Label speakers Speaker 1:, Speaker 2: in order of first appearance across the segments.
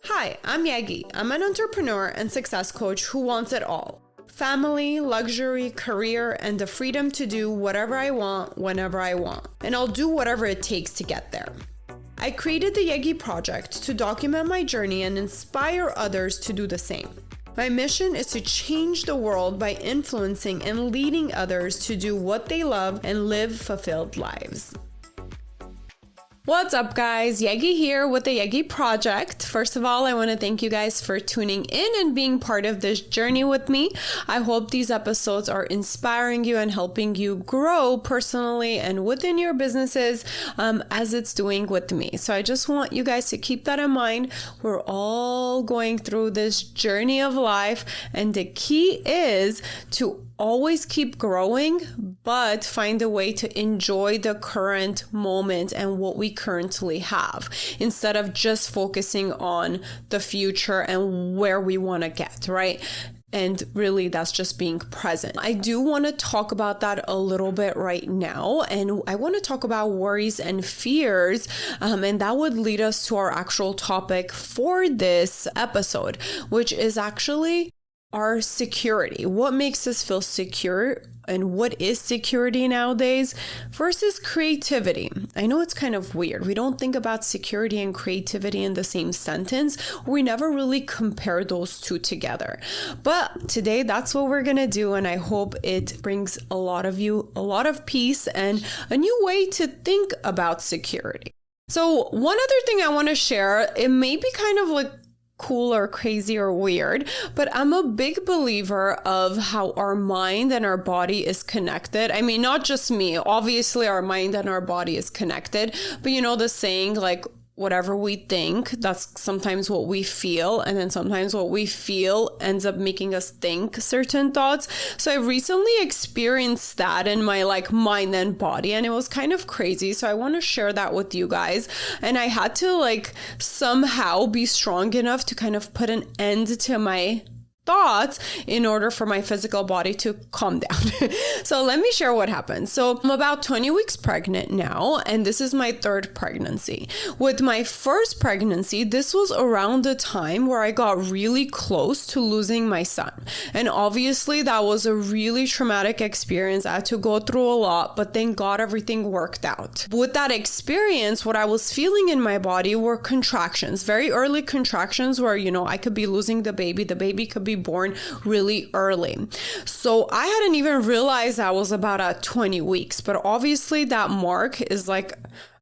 Speaker 1: Hi, I'm Yegi. I'm an entrepreneur and success coach who wants it all. Family, luxury, career, and the freedom to do whatever I want, whenever I want. And I'll do whatever it takes to get there. I created the Yegi project to document my journey and inspire others to do the same. My mission is to change the world by influencing and leading others to do what they love and live fulfilled lives. What's up, guys? Yegi here with the Yegi Project. First of all, I want to thank you guys for tuning in and being part of this journey with me. I hope these episodes are inspiring you and helping you grow personally and within your businesses as it's doing with me. So I just want you guys to keep that in mind. We're all going through this journey of life, and the key is to always keep growing, but find a way to enjoy the current moment and what we currently have instead of just focusing on the future and where we want to get, right? And really, that's just being present. I do want to talk about that a little bit right now. And I want to talk about worries and fears. And that would lead us to our actual topic for this episode, which is actually our security. What makes us feel secure and what is security nowadays versus creativity? I know it's kind of weird. We don't think about security and creativity in the same sentence. We never really compare those two together. But today that's what we're going to do. And I hope it brings a lot of you a lot of peace and a new way to think about security. So one other thing I want to share, it may be kind of like cool or crazy or weird, but I'm a big believer of how our mind and our body is connected. I mean, not just me, obviously our mind and our body is connected, but you know the saying, like, whatever we think, that's sometimes what we feel. And then sometimes what we feel ends up making us think certain thoughts. So I recently experienced that in my mind and body, and it was kind of crazy. So I want to share that with you guys. And I had to somehow be strong enough to kind of put an end to my thoughts in order for my physical body to calm down. So let me share what happened. So I'm about 20 weeks pregnant now, and this is my third pregnancy. With my first pregnancy, this was around the time where I got really close to losing my son. And obviously that was a really traumatic experience. I had to go through a lot, but thank God everything worked out. With that experience, what I was feeling in my body were contractions, very early contractions where, I could be losing the baby could be born really early. So I hadn't even realized I was about at 20 weeks, but obviously that mark is like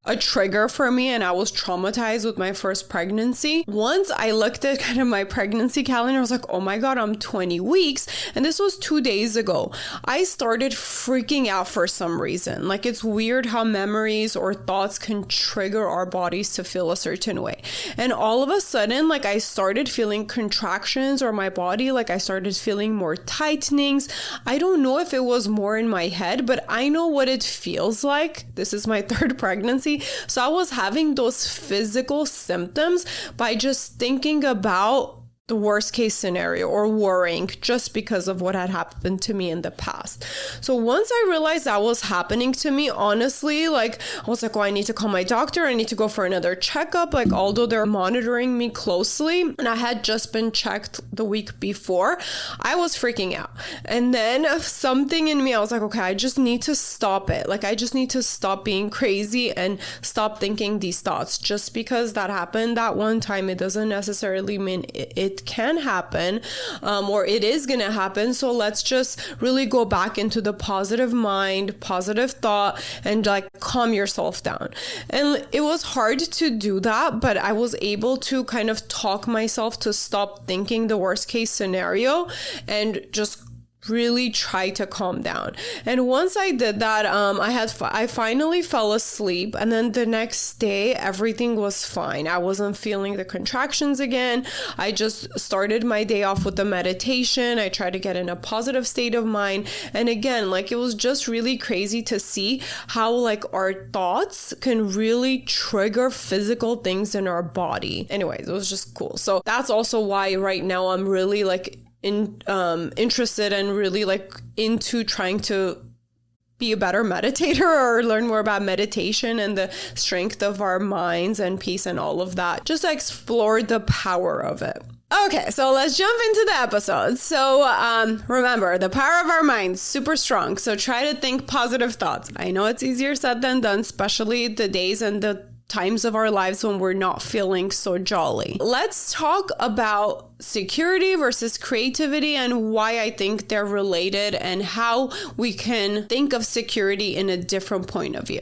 Speaker 1: a trigger for me, and I was traumatized with my first pregnancy. Once I looked at kind of my pregnancy calendar, I was like, oh my God, I'm 20 weeks. And this was 2 days ago. I started freaking out for some reason. It's weird how memories or thoughts can trigger our bodies to feel a certain way. And all of a sudden, I started feeling contractions, or my body, I started feeling more tightenings. I don't know if it was more in my head, but I know what it feels like. This is my third pregnancy. So I was having those physical symptoms by just thinking about the worst case scenario or worrying just because of what had happened to me in the past. So once I realized that was happening to me, honestly, I was like, oh, I need to call my doctor. I need to go for another checkup. Although they're monitoring me closely and I had just been checked the week before, I was freaking out. And then something in me, I was like, okay, I just need to stop it. I just need to stop being crazy and stop thinking these thoughts. Just because that happened that one time, it doesn't necessarily mean it can happen or it is going to happen. So let's just really go back into the positive mind, positive thought, and calm yourself down. And it was hard to do that, but I was able to kind of talk myself to stop thinking the worst case scenario and just really try to calm down. And once I did that, I finally fell asleep, and then the next day everything was fine. I wasn't feeling the contractions again. I just started my day off with the meditation. I tried to get in a positive state of mind, and again, it was just really crazy to see how our thoughts can really trigger physical things in our body. Anyways, it was just cool. So that's also why right now I'm really interested and really into trying to be a better meditator or learn more about meditation and the strength of our minds and peace and all of that, just to explore the power of it. Okay, so let's jump into the episode. So remember, the power of our minds, super strong. So try to think positive thoughts. I know it's easier said than done, especially the days and the times of our lives when we're not feeling so jolly. Let's talk about security versus creativity and why I think they're related and how we can think of security in a different point of view.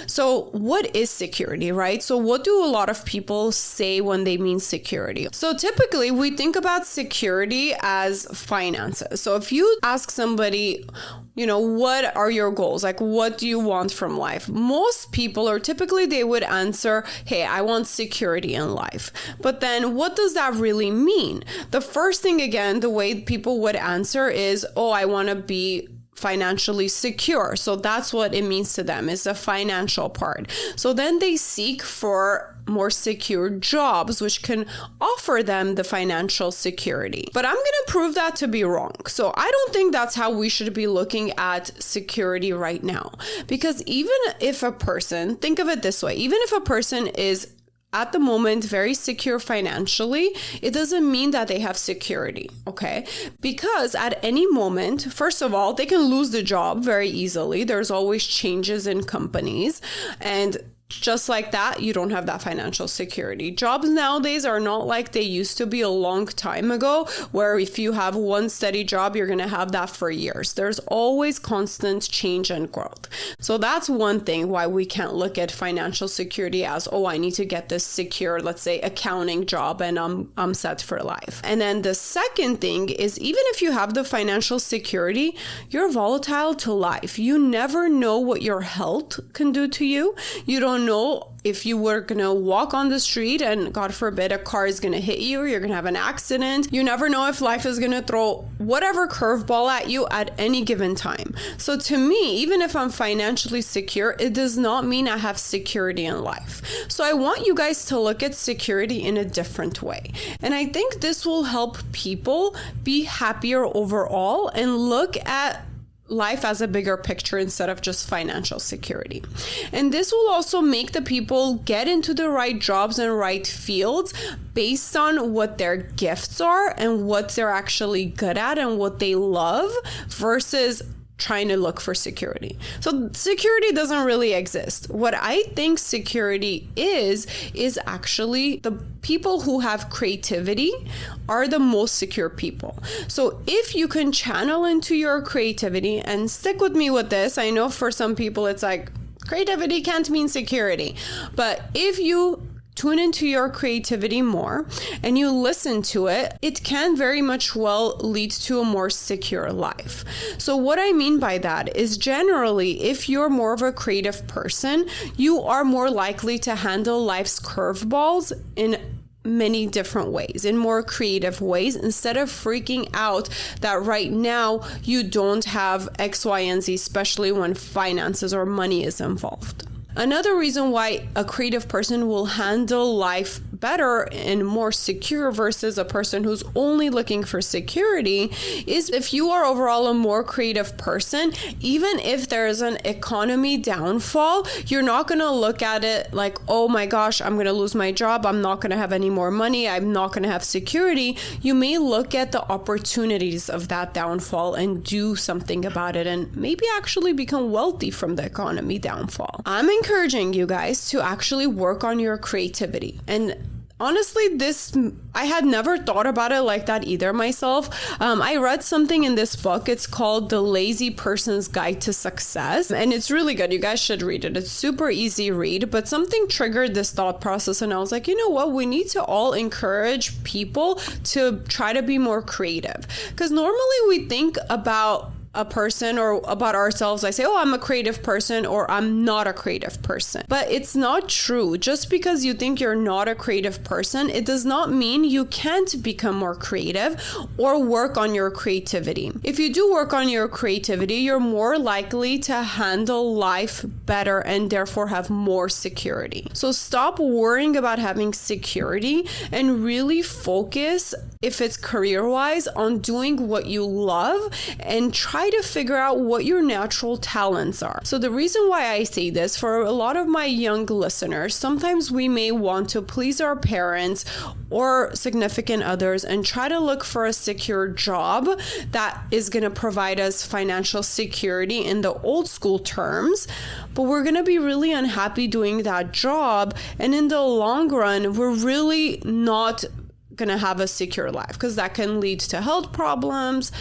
Speaker 1: So what is security, right? So what do a lot of people say when they mean security? So typically we think about security as finances. So if you ask somebody, what are your goals? Like, what do you want from life? Most people, or typically they would answer, hey, I want security in life. But then what does that really mean? The first thing, again, the way people would answer is, I want to be financially secure. So that's what it means to them, is the financial part. So then they seek for more secure jobs, which can offer them the financial security. But I'm going to prove that to be wrong. So I don't think that's how we should be looking at security right now. Because even if a person, think of it this way, even if a person is at the moment very secure financially, it doesn't mean that they have security, okay? Because at any moment, first of all, they can lose the job very easily. There's always changes in companies, and just like that, you don't have that financial security. Jobs nowadays are not like they used to be a long time ago, where if you have one steady job, you're going to have that for years. There's always constant change and growth. So that's one thing why we can't look at financial security as, I need to get this secure, let's say, accounting job and I'm set for life. And then the second thing is, even if you have the financial security, you're volatile to life. You never know what your health can do to you. You don't know if you were going to walk on the street and God forbid a car is going to hit you, you're going to have an accident. You never know if life is going to throw whatever curveball at you at any given time. So to me, even if I'm financially secure, it does not mean I have security in life. So I want you guys to look at security in a different way. And I think this will help people be happier overall and look at life as a bigger picture instead of just financial security. And this will also make the people get into the right jobs and right fields based on what their gifts are and what they're actually good at and what they love, versus trying to look for security. So security doesn't really exist. What I think security is actually the people who have creativity are the most secure people. So if you can channel into your creativity, and stick with me with this, I know for some people it's like creativity can't mean security, but if you tune into your creativity more and you listen to it, it can very much well lead to a more secure life. So what I mean by that is, generally, if you're more of a creative person, you are more likely to handle life's curveballs in many different ways, in more creative ways, instead of freaking out that right now you don't have X, Y, and Z, especially when finances or money is involved. Another reason why a creative person will handle life better and more secure versus a person who's only looking for security is, if you are overall a more creative person, even if there is an economy downfall, you're not going to look at it like, oh my gosh, I'm going to lose my job, I'm not going to have any more money, I'm not going to have security. You may look at the opportunities of that downfall and do something about it, and maybe actually become wealthy from the economy downfall. I'm encouraging you guys to actually work on your creativity. And honestly, I had never thought about it like that either myself. I read something in this book. It's called The Lazy Person's Guide to Success. And it's really good. You guys should read it. It's super easy read, but something triggered this thought process. And I was like, you know what? We need to all encourage people to try to be more creative. Because normally we think about a person or about ourselves, I say, oh, I'm a creative person or I'm not a creative person. But it's not true. Just because you think you're not a creative person, it does not mean you can't become more creative or work on your creativity. If you do work on your creativity, you're more likely to handle life better and therefore have more security. So stop worrying about having security and really focus, if it's career-wise, on doing what you love and try try to figure out what your natural talents are. So the reason why I say this, for a lot of my young listeners, sometimes we may want to please our parents or significant others and try to look for a secure job that is going to provide us financial security in the old school terms, but we're going to be really unhappy doing that job, and in the long run we're really not going to have a secure life, because that can lead to health problems,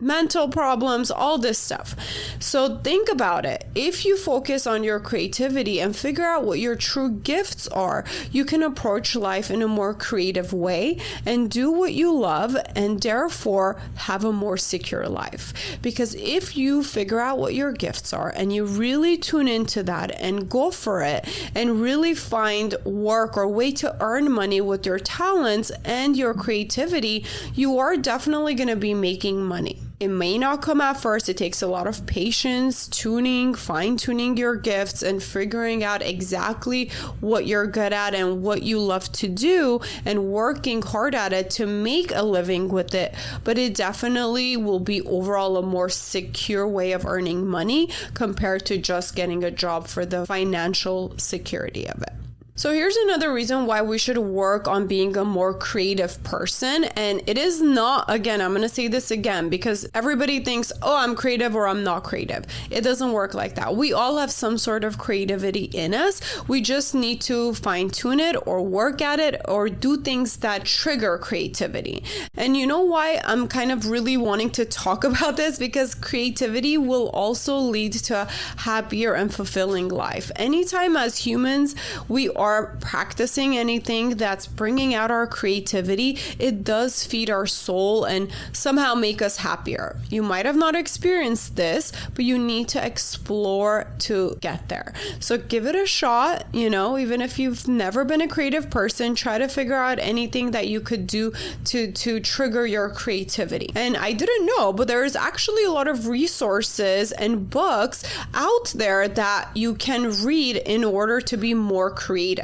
Speaker 1: mental problems, all this stuff. So think about it. If you focus on your creativity and figure out what your true gifts are, you can approach life in a more creative way and do what you love, and therefore have a more secure life. Because if you figure out what your gifts are and you really tune into that and go for it and really find work or way to earn money with your talents and your creativity, you are definitely going to be making money. It may not come at first. It takes a lot of patience, fine-tuning your gifts and figuring out exactly what you're good at and what you love to do and working hard at it to make a living with it. But it definitely will be overall a more secure way of earning money compared to just getting a job for the financial security of it. So here's another reason why we should work on being a more creative person. And it is not, again, I'm going to say this again, because everybody thinks, oh, I'm creative or I'm not creative. It doesn't work like that. We all have some sort of creativity in us. We just need to fine tune it or work at it or do things that trigger creativity. And you know why I'm kind of really wanting to talk about this? Because creativity will also lead to a happier and fulfilling life. Anytime as humans, we are practicing anything that's bringing out our creativity, it does feed our soul and somehow make us happier. You might have not experienced this, but you need to explore to get there. So give it a shot, even if you've never been a creative person, try to figure out anything that you could do to trigger your creativity. And I didn't know, but there's actually a lot of resources and books out there that you can read in order to be more creative.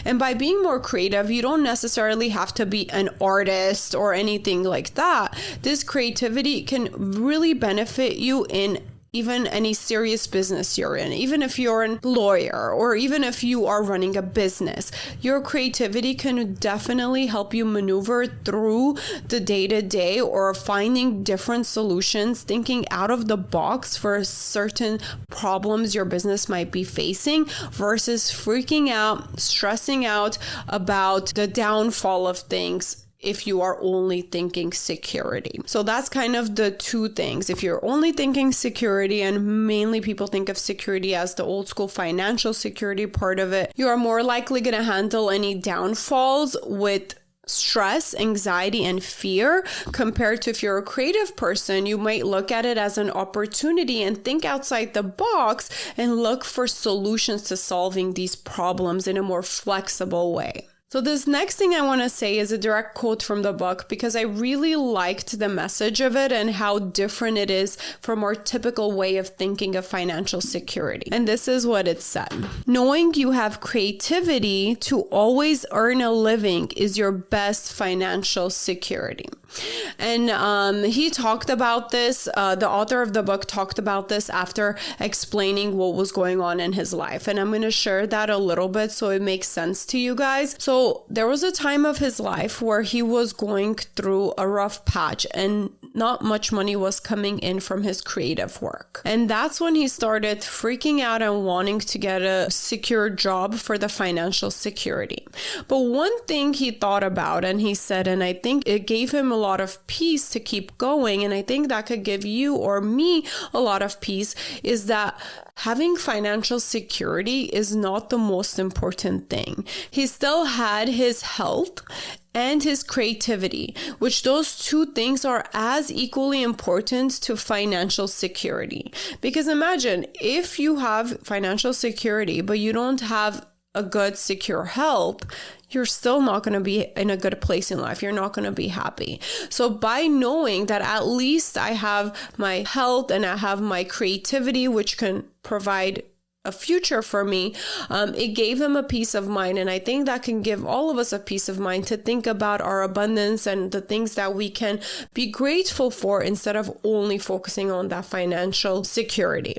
Speaker 1: And by being more creative, you don't necessarily have to be an artist or anything like that. This creativity can really benefit you in even any serious business you're in, even if you're a lawyer or even if you are running a business. Your creativity can definitely help you maneuver through the day-to-day or finding different solutions, thinking out of the box for certain problems your business might be facing versus freaking out, stressing out about the downfall of things if you are only thinking security. So that's kind of the two things. If you're only thinking security, and mainly people think of security as the old school financial security part of it, you are more likely going to handle any downfalls with stress, anxiety, and fear, compared to if you're a creative person, you might look at it as an opportunity and think outside the box and look for solutions to solving these problems in a more flexible way. So this next thing I want to say is a direct quote from the book, because I really liked the message of it and how different it is from our typical way of thinking of financial security. And this is what it said. Knowing you have creativity to always earn a living is your best financial security. And he talked about this, the author of the book talked about this after explaining what was going on in his life. And I'm going to share that a little bit so it makes sense to you guys. So there was a time of his life where he was going through a rough patch and not much money was coming in from his creative work. And that's when he started freaking out and wanting to get a secure job for the financial security. But one thing he thought about, and he said, and I think it gave him a lot of peace to keep going, and I think that could give you or me a lot of peace, is that having financial security is not the most important thing. He still had his health and his creativity, which those two things are as equally important to financial security. Because imagine if you have financial security, but you don't have a good, secure health, you're still not going to be in a good place in life. You're not going to be happy. So by knowing that at least I have my health and I have my creativity, which can provide a future for me, it gave him a peace of mind. And I think that can give all of us a peace of mind to think about our abundance and the things that we can be grateful for instead of only focusing on that financial security.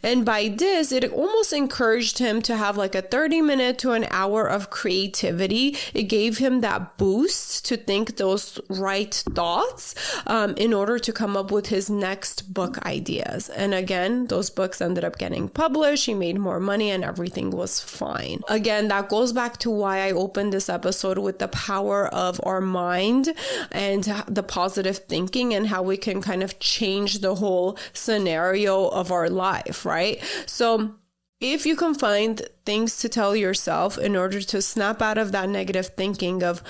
Speaker 1: And by this, it almost encouraged him to have like a 30-minute to an hour of creativity. It gave him that boost to think those right thoughts in order to come up with his next book ideas. And again, those books ended up getting published. He made more money and everything was fine. Again, that goes back to why I opened this episode with the power of our mind and the positive thinking and how we can kind of change the whole scenario of our life, right? So if you can find things to tell yourself in order to snap out of that negative thinking of,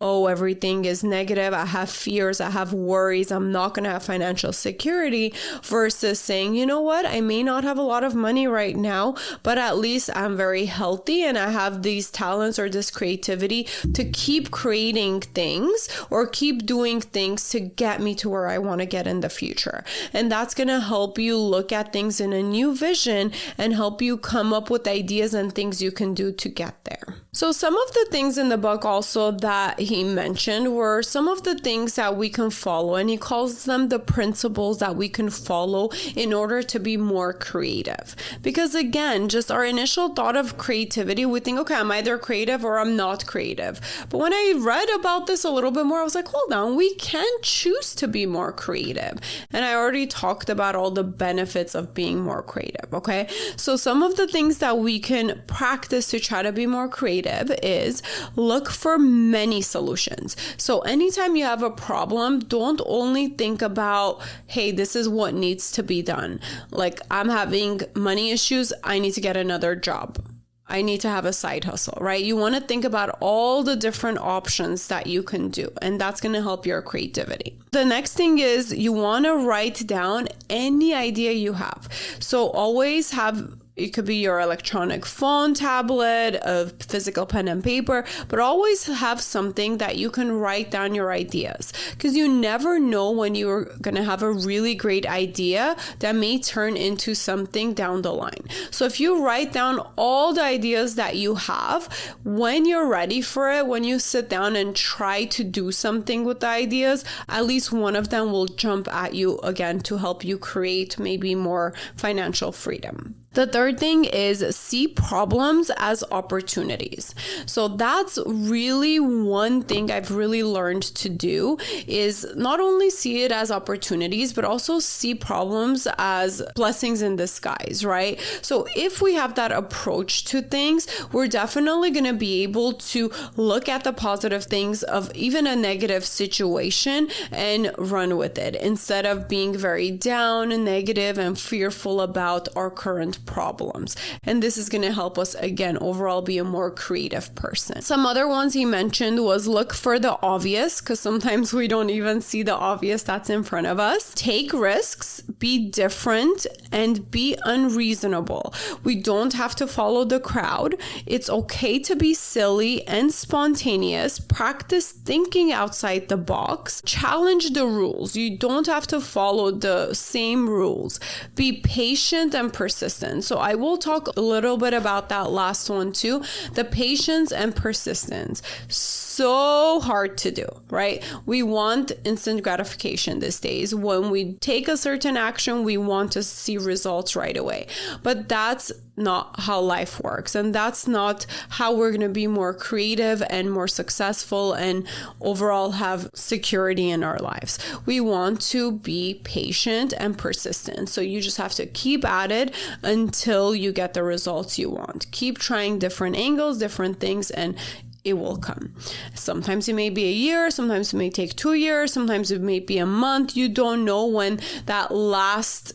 Speaker 1: oh, everything is negative, I have fears, I have worries, I'm not going to have financial security, versus saying, you know what, I may not have a lot of money right now, but at least I'm very healthy and I have these talents or this creativity to keep creating things or keep doing things to get me to where I want to get in the future. And that's going to help you look at things in a new vision and help you come up with ideas and things you can do to get there. So some of the things in the book also that he mentioned were some of the things that we can follow, and he calls them the principles that we can follow in order to be more creative. Because again, just our initial thought of creativity, we think, okay, I'm either creative or I'm not creative. But when I read about this a little bit more, I was like, hold on, we can choose to be more creative. And I already talked about all the benefits of being more creative, okay? So some of the things that we can practice to try to be more creative is look for many solutions. So anytime you have a problem, don't only think about, hey, this is what needs to be done. Like, I'm having money issues, I need to get another job. I need to have a side hustle, right? You want to think about all the different options that you can do, and that's going to help your creativity. The next thing is you want to write down any idea you have. So always have, it could be your electronic phone, tablet, a physical pen and paper, but always have something that you can write down your ideas, because you never know when you're going to have a really great idea that may turn into something down the line. So if you write down all the ideas that you have, when you're ready for it, when you sit down and try to do something with the ideas, at least one of them will jump at you again to help you create maybe more financial freedom. The third thing is see problems as opportunities. So that's really one thing I've really learned to do, is not only see it as opportunities, but also see problems as blessings in disguise, right? So if we have that approach to things, we're definitely going to be able to look at the positive things of even a negative situation and run with it, instead of being very down and negative and fearful about our current problems. And this is going to help us, again, overall be a more creative person. Some other ones he mentioned was look for the obvious, because sometimes we don't even see the obvious that's in front of us. Take risks, be different, and be unreasonable. We don't have to follow the crowd. It's okay to be silly and spontaneous. Practice thinking outside the box. Challenge the rules. You don't have to follow the same rules. Be patient and persistent. So I will talk a little bit about that last one too. The patience and persistence. So hard to do, right? We want instant gratification these days. When we take a certain action, we want to see results right away. But that's not how life works. And that's not how we're going to be more creative and more successful and overall have security in our lives. We want to be patient and persistent. So you just have to keep at it until you get the results you want. Keep trying different angles, different things, and it will come. Sometimes it may be a year, sometimes it may take 2 years, sometimes it may be a month. You don't know when that last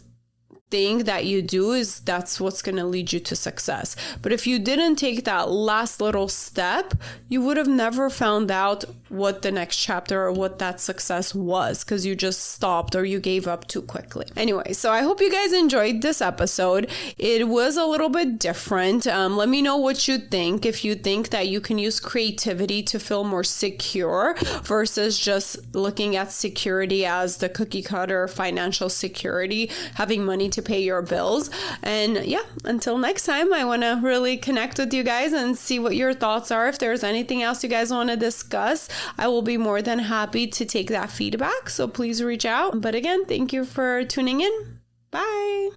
Speaker 1: thing that you do is that's what's going to lead you to success. But if you didn't take that last little step, you would have never found out what the next chapter or what that success was, because you just stopped or you gave up too quickly. Anyway, so I hope you guys enjoyed this episode. It was a little bit different. Let me know what you think. If you think that you can use creativity to feel more secure versus just looking at security as the cookie cutter financial security, having money to pay your bills. And yeah, until next time, I want to really connect with you guys and see what your thoughts are. If there's anything else you guys want to discuss, I will be more than happy to take that feedback. So please reach out. But again, thank you for tuning in. Bye.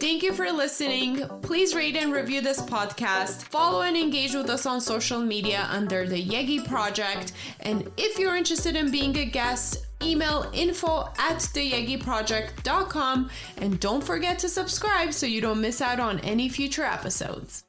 Speaker 1: Thank you for listening. Please rate and review this podcast. Follow and engage with us on social media under the Yegi Project. And if you're interested in being a guest, email info@theyegiproject.com. And don't forget to subscribe so you don't miss out on any future episodes.